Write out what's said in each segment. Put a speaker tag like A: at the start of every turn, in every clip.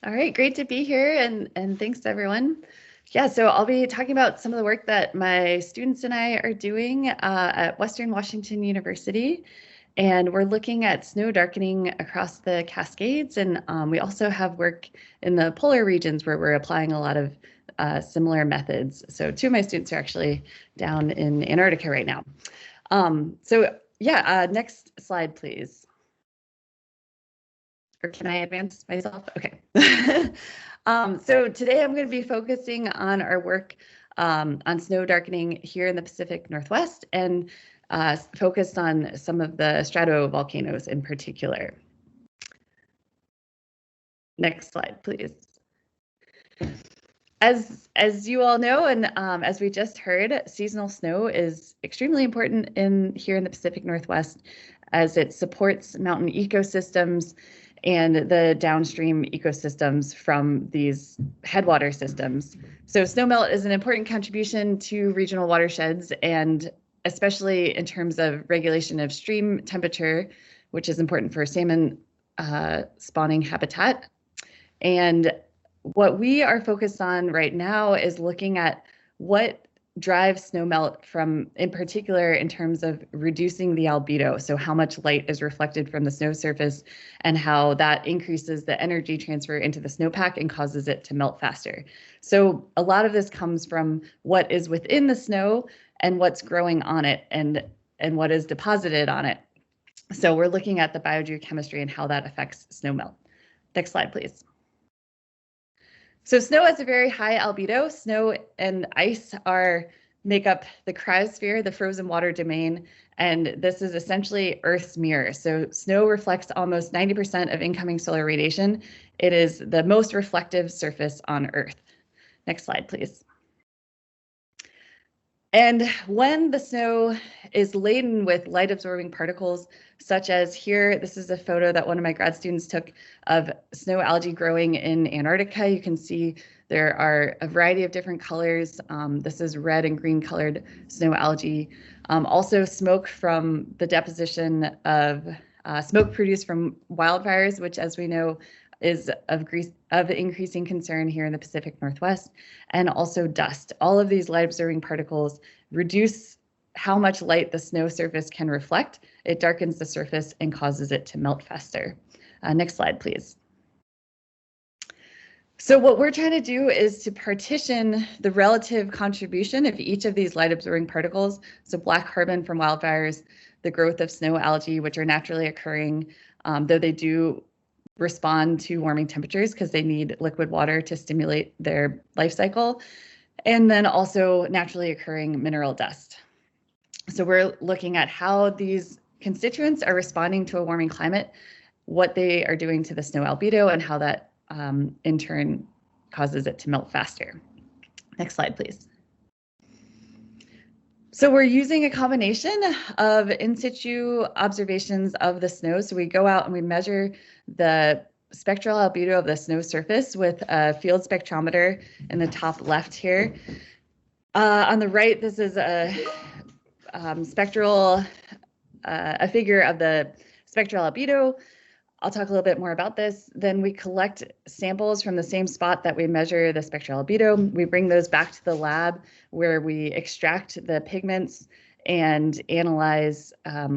A: All right, great to be here, and thanks everyone. Yeah, so I'll be talking about some of the work that my students and I are doing at Western Washington University, and we're looking at snow darkening across the Cascades, and we also have work in the polar regions where we're applying a lot of similar methods. So two of my students are actually down in Antarctica right now. Next slide, please. Or can I advance myself? Okay. So today I'm going to be focusing on our work on snow darkening here in the Pacific Northwest and focused on some of the stratovolcanoes in particular. Next slide, please. As you all know, and as we just heard, seasonal snow is extremely important here in the Pacific Northwest as it supports mountain ecosystems and the downstream ecosystems from these headwater systems. So snowmelt is an important contribution to regional watersheds, and especially in terms of regulation of stream temperature, which is important for salmon spawning habitat. And what we are focused on right now is looking at what drives snowmelt in particular in terms of reducing the albedo, so how much light is reflected from the snow surface and how that increases the energy transfer into the snowpack and causes it to melt faster. So a lot of this comes from what is within the snow and what's growing on it and what is deposited on it. So we're looking at the biogeochemistry and how that affects snowmelt. Next slide, please. So snow has a very high albedo. Snow and ice make up the cryosphere, the frozen water domain, and this is essentially Earth's mirror. So snow reflects almost 90% of incoming solar radiation. It is the most reflective surface on Earth. Next slide, please. And when the snow is laden with light-absorbing particles, such as here, this is a photo that one of my grad students took of snow algae growing in Antarctica. You can see there are a variety of different colors. This is red and green colored snow algae. Also smoke from the deposition of smoke produced from wildfires, which, as we know, is of increasing concern here in the Pacific Northwest, and also dust. All of these light-absorbing particles reduce how much light the snow surface can reflect. It darkens the surface and causes it to melt faster. Next slide, please. So what we're trying to do is to partition the relative contribution of each of these light-absorbing particles. So black carbon from wildfires, the growth of snow algae, which are naturally occurring, though they do respond to warming temperatures because they need liquid water to stimulate their life cycle, and then also naturally occurring mineral dust. So we're looking at how these constituents are responding to a warming climate, what they are doing to the snow albedo, and how that in turn causes it to melt faster. Next slide, please. So we're using a combination of in situ observations of the snow. So we go out and we measure the spectral albedo of the snow surface with a field spectrometer in the top left here. On the right, this is a figure of the spectral albedo. I'll talk a little bit more about this. Then we collect samples from the same spot that we measure the spectral albedo. We bring those back to the lab where we extract the pigments and analyze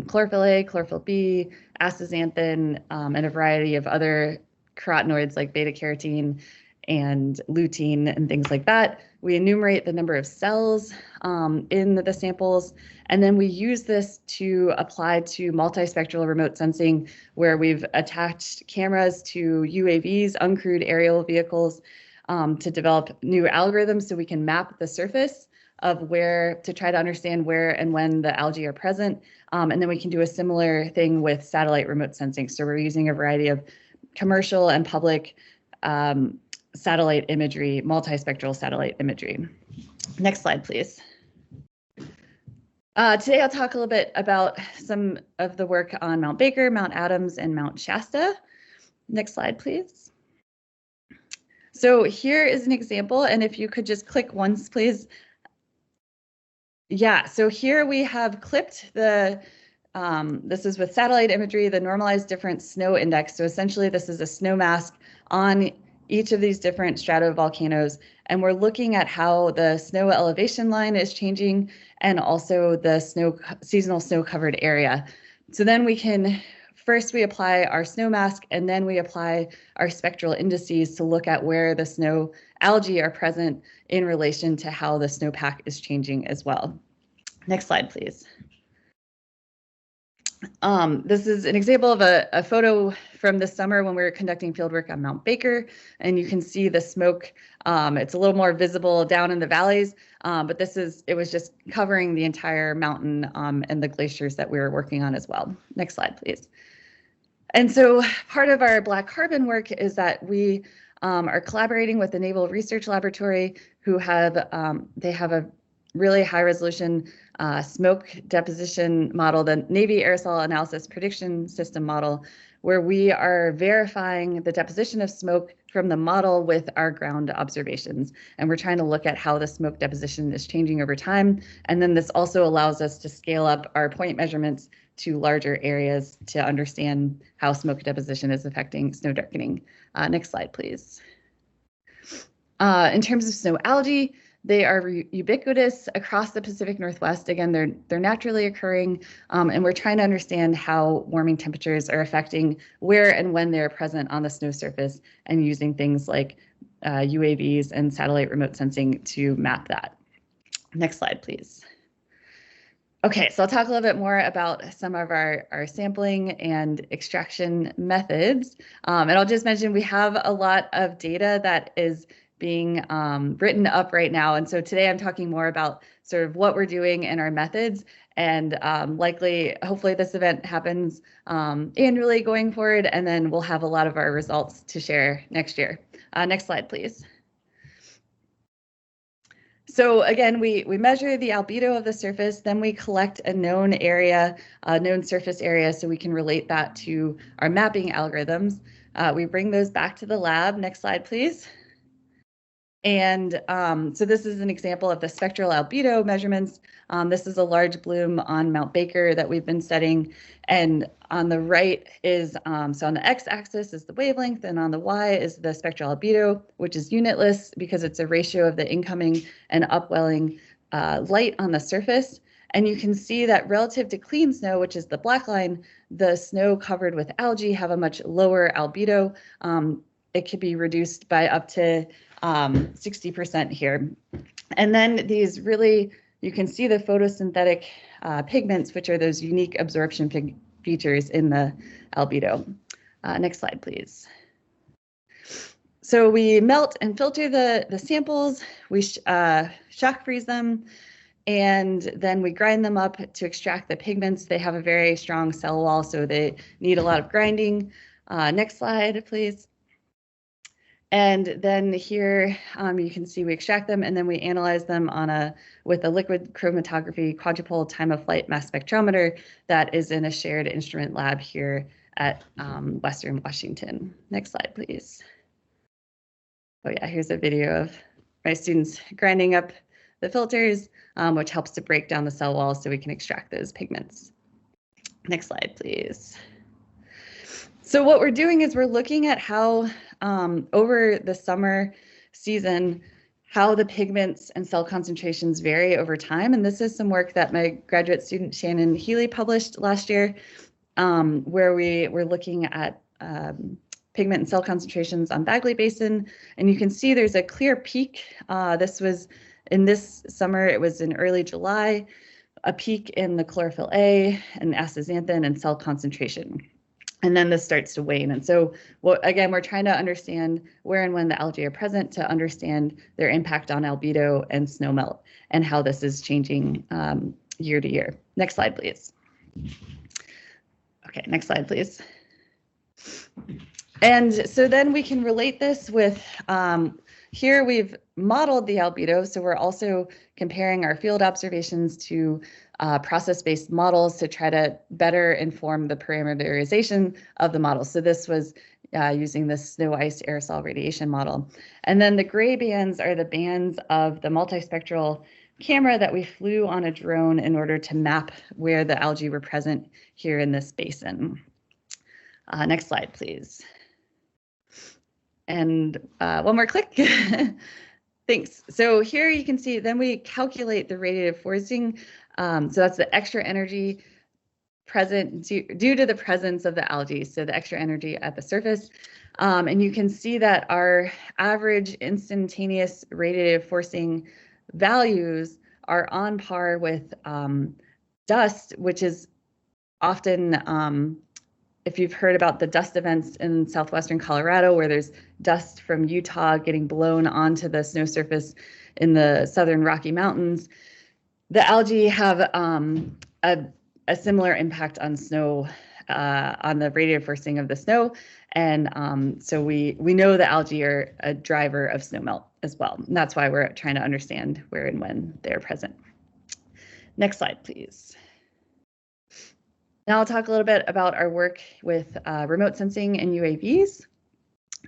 A: chlorophyll A, chlorophyll B, astaxanthin, and a variety of other carotenoids like beta carotene and lutein and things like that. We enumerate the number of cells in the samples, and then we use this to apply to multispectral remote sensing, where we've attached cameras to UAVs, uncrewed aerial vehicles, to develop new algorithms so we can map the surface of to try to understand where and when the algae are present. And then we can do a similar thing with satellite remote sensing. So we're using a variety of commercial and public satellite imagery, multispectral satellite imagery. Next slide, please. Today I'll talk a little bit about some of the work on Mount Baker, Mount Adams, and Mount Shasta. Next slide, please. So here is an example, and if you could just click once, please. Yeah, so here we have clipped this is with satellite imagery, the normalized difference snow index. So essentially this is a snow mask on each of these different stratovolcanoes, and we're looking at how the snow elevation line is changing and also the seasonal snow covered area. So then first we apply our snow mask, and then we apply our spectral indices to look at where the snow algae are present in relation to how the snowpack is changing as well. Next slide, please. This is an example of a photo from this summer when we were conducting fieldwork on Mount Baker, and you can see the smoke. It's a little more visible down in the valleys, but it was just covering the entire mountain and the glaciers that we were working on as well. Next slide, please. And so part of our black carbon work is that we are collaborating with the Naval Research Laboratory, who they have a really high resolution smoke deposition model, the Navy Aerosol Analysis Prediction System model, where we are verifying the deposition of smoke from the model with our ground observations. And we're trying to look at how the smoke deposition is changing over time. And then this also allows us to scale up our point measurements to larger areas to understand how smoke deposition is affecting snow darkening. Next slide, please. In terms of snow algae, they are ubiquitous across the Pacific Northwest. Again, they're naturally occurring, and we're trying to understand how warming temperatures are affecting where and when they're present on the snow surface, and using things like UAVs and satellite remote sensing to map that. Next slide, please. Okay, so I'll talk a little bit more about some of our sampling and extraction methods. And I'll just mention we have a lot of data that is being written up right now. And so today I'm talking more about sort of what we're doing and our methods, and hopefully this event happens annually going forward, and then we'll have a lot of our results to share next year. Next slide, please. So again, we measure the albedo of the surface, then we collect a known area, a known surface area, so we can relate that to our mapping algorithms. We bring those back to the lab. Next slide, please. And so this is an example of the spectral albedo measurements. This is a large bloom on Mount Baker that we've been studying. And on the right is, so on the x-axis is the wavelength, and on the y is the spectral albedo, which is unitless because it's a ratio of the incoming and upwelling light on the surface. And you can see that relative to clean snow, which is the black line, the snow covered with algae have a much lower albedo. It could be reduced by up to 60% here. And then these really, you can see the photosynthetic pigments, which are those unique absorption features in the albedo. Next slide, please. So we melt and filter the samples, we shock freeze them, and then we grind them up to extract the pigments. They have a very strong cell wall, so they need a lot of grinding. Next slide, please. And then here you can see we extract them, and then we analyze them with a liquid chromatography quadrupole time of flight mass spectrometer that is in a shared instrument lab here at Western Washington. Next slide, please. Oh yeah, here's a video of my students grinding up the filters, which helps to break down the cell wall so we can extract those pigments. Next slide, please. So what we're doing is we're looking at how over the summer season, how the pigments and cell concentrations vary over time. And this is some work that my graduate student Shannon Healy published last year, where we were looking at pigment and cell concentrations on Bagley Basin. And you can see there's a clear peak. This was in this summer, it was in early July, a peak in the chlorophyll A and astaxanthin and cell concentration. And then this starts to wane. And so, again, we're trying to understand where and when the algae are present to understand their impact on albedo and snowmelt and how this is changing year to year. Next slide, please. Okay, next slide, please. And so then we can relate this with, here we've modeled the albedo. So we're also comparing our field observations to process-based models to try to better inform the parameterization of the model. So this was using the snow ice aerosol radiation model. And then the gray bands are the bands of the multispectral camera that we flew on a drone in order to map where the algae were present here in this basin. Next slide, please. And one more click. Thanks. So here you can see, then we calculate the radiative forcing. So that's the extra energy present due to the presence of the algae, so the extra energy at the surface. And you can see that our average instantaneous radiative forcing values are on par with dust, which is often, if you've heard about the dust events in southwestern Colorado, where there's dust from Utah getting blown onto the snow surface in the southern Rocky Mountains, the algae have a similar impact on snow, on the radiative forcing of the snow. And so we know the algae are a driver of snowmelt as well. And that's why we're trying to understand where and when they're present. Next slide, please. Now I'll talk a little bit about our work with remote sensing and UAVs.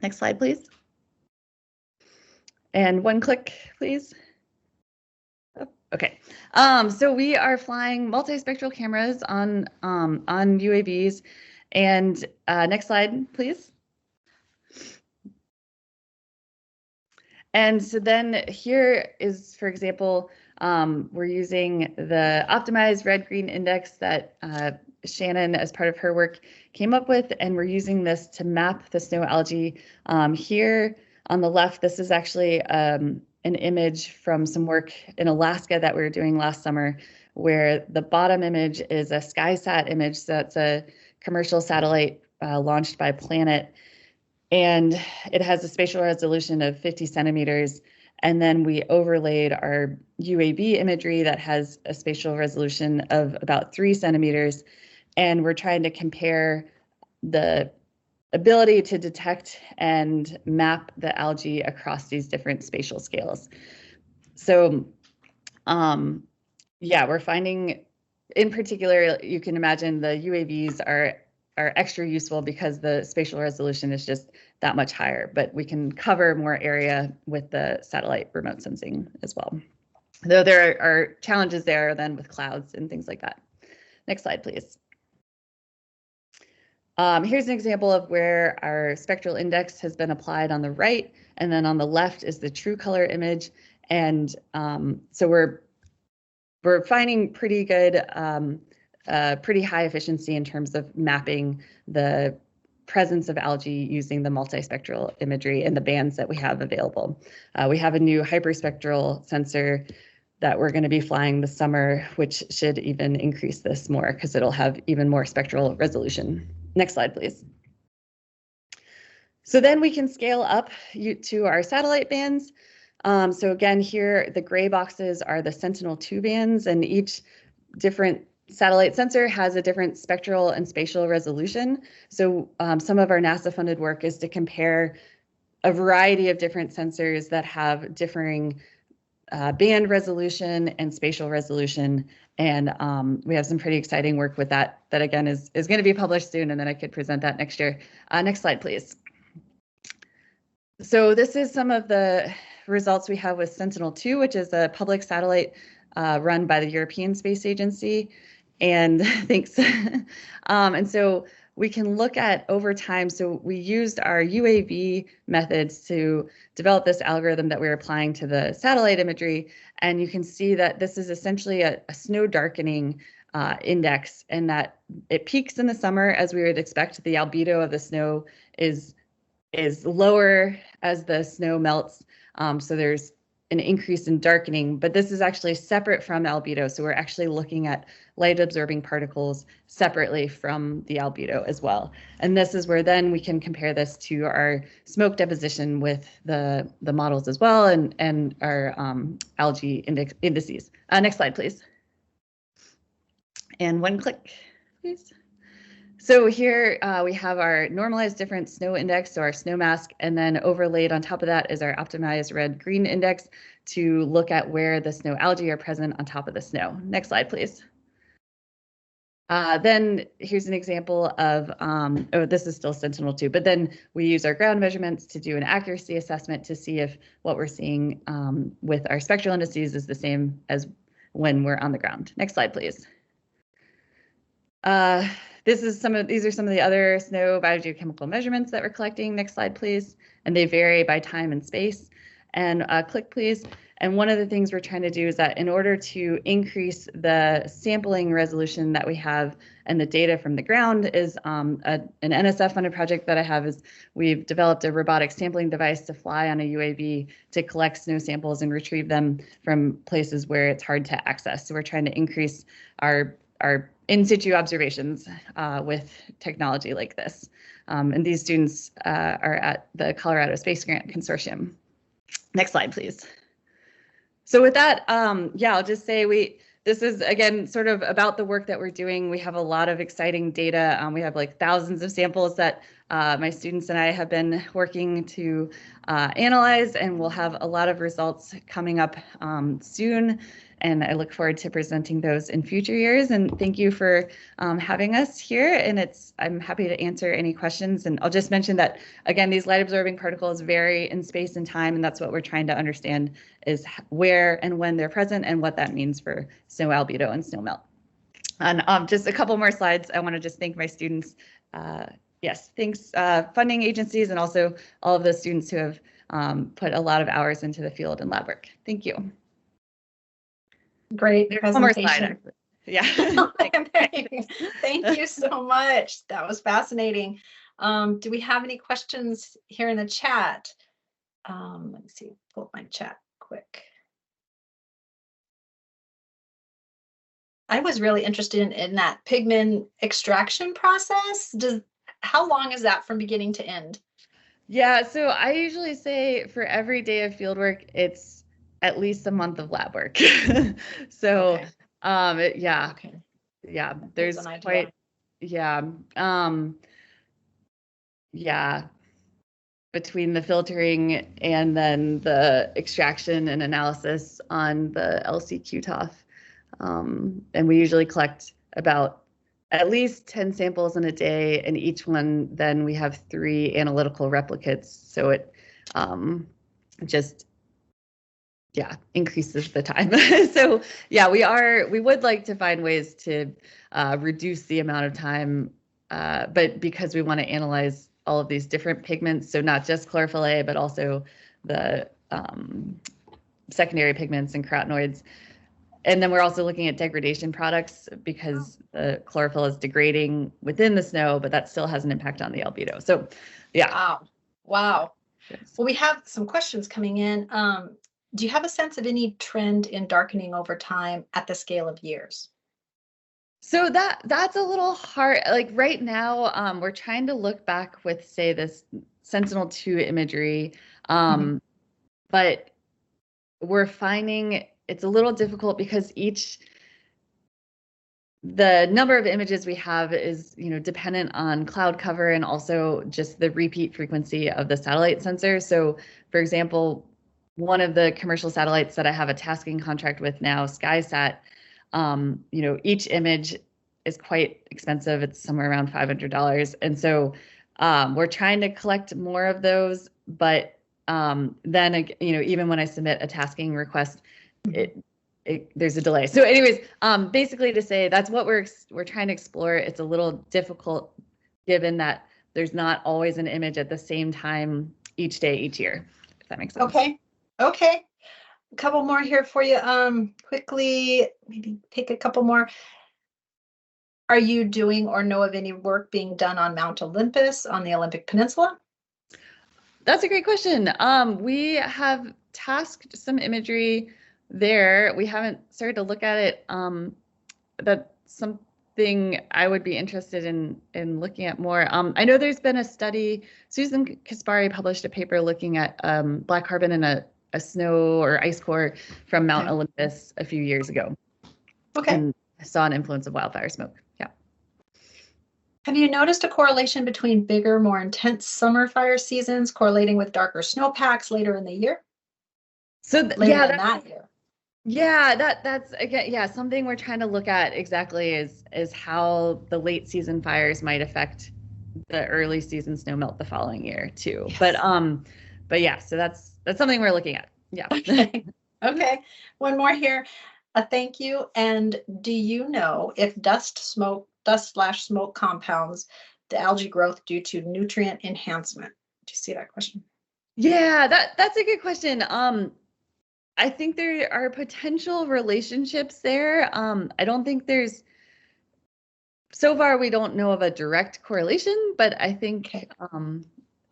A: Next slide, please. And one click, please. Oh, okay. So we are flying multispectral cameras on UAVs. And next slide, please. And so then here is, for example, we're using the optimized red-green index that Shannon, as part of her work, came up with, and we're using this to map the snow algae. Here on the left, this is actually an image from some work in Alaska that we were doing last summer, where the bottom image is a SkySat image. So that's a commercial satellite launched by Planet, and it has a spatial resolution of 50 centimeters. And then we overlaid our UAV imagery that has a spatial resolution of about 3 centimeters. And we're trying to compare the ability to detect and map the algae across these different spatial scales. So yeah, we're finding, in particular, you can imagine the UAVs are extra useful because the spatial resolution is just that much higher, but we can cover more area with the satellite remote sensing as well. Though there are challenges there then with clouds and things like that. Next slide, please. Here's an example of where our spectral index has been applied on the right, and then on the left is the true color image. And so we're finding pretty good, pretty high efficiency in terms of mapping the presence of algae using the multispectral imagery and the bands that we have available. We have a new hyperspectral sensor that we're going to be flying this summer, which should even increase this more because it'll have even more spectral resolution. Next slide, please. So then we can scale up to our satellite bands. So again, here, the gray boxes are the Sentinel-2 bands, and each different satellite sensor has a different spectral and spatial resolution. So some of our NASA-funded work is to compare a variety of different sensors that have differing band resolution and spatial resolution. And we have some pretty exciting work with that again is going to be published soon, and then I could present that next year. Next slide, please. So this is some of the results we have with Sentinel-2, which is a public satellite run by the European Space Agency. And thanks. And so we can look at over time. So we used our UAV methods to develop this algorithm that we're applying to the satellite imagery. And you can see that this is essentially a snow darkening index, and that it peaks in the summer as we would expect. The albedo of the snow is lower as the snow melts. So there's an increase in darkening, but this is actually separate from albedo. So we're actually looking at light absorbing particles separately from the albedo as well. And this is where then we can compare this to our smoke deposition with the models as well, and our algae indices. Next slide, please. And one click, please. So here we have our normalized difference snow index, so our snow mask, and then overlaid on top of that is our optimized red-green index to look at where the snow algae are present on top of the snow. Next slide, please. Then here's an example of, oh, this is still Sentinel-2, but then we use our ground measurements to do an accuracy assessment to see if what we're seeing with our spectral indices is the same as when we're on the ground. Next slide, please. these are some of the other snow biogeochemical measurements that we're collecting. Next slide, please. And they vary by time and space. And click, please. And one of the things we're trying to do is that in order to increase the sampling resolution that we have and the data from the ground is an NSF funded project that I have is we've developed a robotic sampling device to fly on a UAV to collect snow samples and retrieve them from places where it's hard to access. So we're trying to increase our in situ observations with technology like this. And these students are at the Colorado Space Grant Consortium. Next slide, please. So with that, yeah, I'll just say this is, again, sort of about the work that we're doing. We have a lot of exciting data. We have like thousands of samples that my students and I have been working to analyze, and we'll have a lot of results coming up soon. And I look forward to presenting those in future years. And thank you for having us here. And I'm happy to answer any questions. And I'll just mention that, again, these light absorbing particles vary in space and time. And that's what we're trying to understand is where and when they're present and what that means for snow albedo and snowmelt. And just a couple more slides. I want to just thank my students. Yes, thanks funding agencies and also all of the students who have put a lot of hours into the field and lab work. Thank you.
B: Great presentation. One more slide,
A: actually. Yeah.
B: Thank you so much. That was fascinating. Do we have any questions here in the chat? Let me see, pull up my chat quick. I was really interested in that pigment extraction process. How long is that from beginning to end?
A: Yeah, so I usually say for every day of fieldwork, it's at least a month of lab work. So,
B: okay.
A: Yeah,
B: okay.
A: Yeah, there's quite, yeah, yeah, between the filtering and then the extraction and analysis on the LC-QTOF. And we usually collect about at least 10 samples in a day, and each one, then we have 3 analytical replicates. So it just, yeah, increases the time. So yeah, we would like to find ways to reduce the amount of time, but because we want to analyze all of these different pigments, so not just chlorophyll A, but also the secondary pigments and carotenoids. And then we're also looking at degradation products because the chlorophyll is degrading within the snow, but that still has an impact on the albedo. So yeah.
B: Wow. Yes. Well, we have some questions coming in. Do you have a sense of any trend in darkening over time at the scale of years?
A: So that's a little hard. Like right now, we're trying to look back with, say, this Sentinel-2 imagery, but we're finding it's a little difficult because the number of images we have is, dependent on cloud cover and also just the repeat frequency of the satellite sensor. So, for example, one of the commercial satellites that I have a tasking contract with now, SkySat, each image is quite expensive. It's somewhere around $500. And so we're trying to collect more of those, but then, even when I submit a tasking request, there's a delay. So anyways, basically to say that's what we're trying to explore. It's a little difficult given that there's not always an image at the same time each day, each year, if that makes sense.
B: Okay. A couple more here for you. Quickly, maybe pick a couple more. Are you doing or know of any work being done on Mount Olympus on the Olympic Peninsula?
A: That's a great question. We have tasked some imagery there. We haven't started to look at it. That's something I would be interested in looking at more. I know there's been a study. Susan Kaspari published a paper looking at black carbon in a snow or ice core from Mount Olympus a few years ago.
B: Okay.
A: And saw an influence of wildfire smoke. Yeah.
B: Have you noticed a correlation between bigger, more intense summer fire seasons correlating with darker snowpacks later in the year?
A: So
B: that year.
A: Yeah, that's again, something we're trying to look at exactly is how the late season fires might affect the early season snowmelt the following year too. Yes. But yeah, so that's something we're looking at. Yeah.
B: Okay. One more here. A thank you. And do you know if dust, smoke, dust/smoke compounds the algae growth due to nutrient enhancement? Do you see that question?
A: Yeah, that's a good question. I think there are potential relationships there. I don't think there's, so far we don't know of a direct correlation, but I think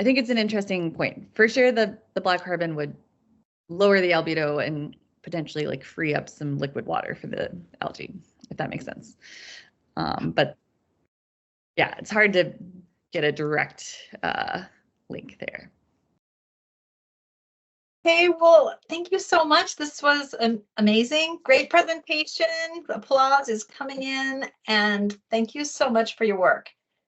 A: it's an interesting point. For sure, the black carbon would lower the albedo and potentially like free up some liquid water for the algae, if that makes sense. But yeah, it's hard to get a direct link there.
B: Okay, well, thank you so much. This was an amazing, great presentation. Applause is coming in, and thank you so much for your work.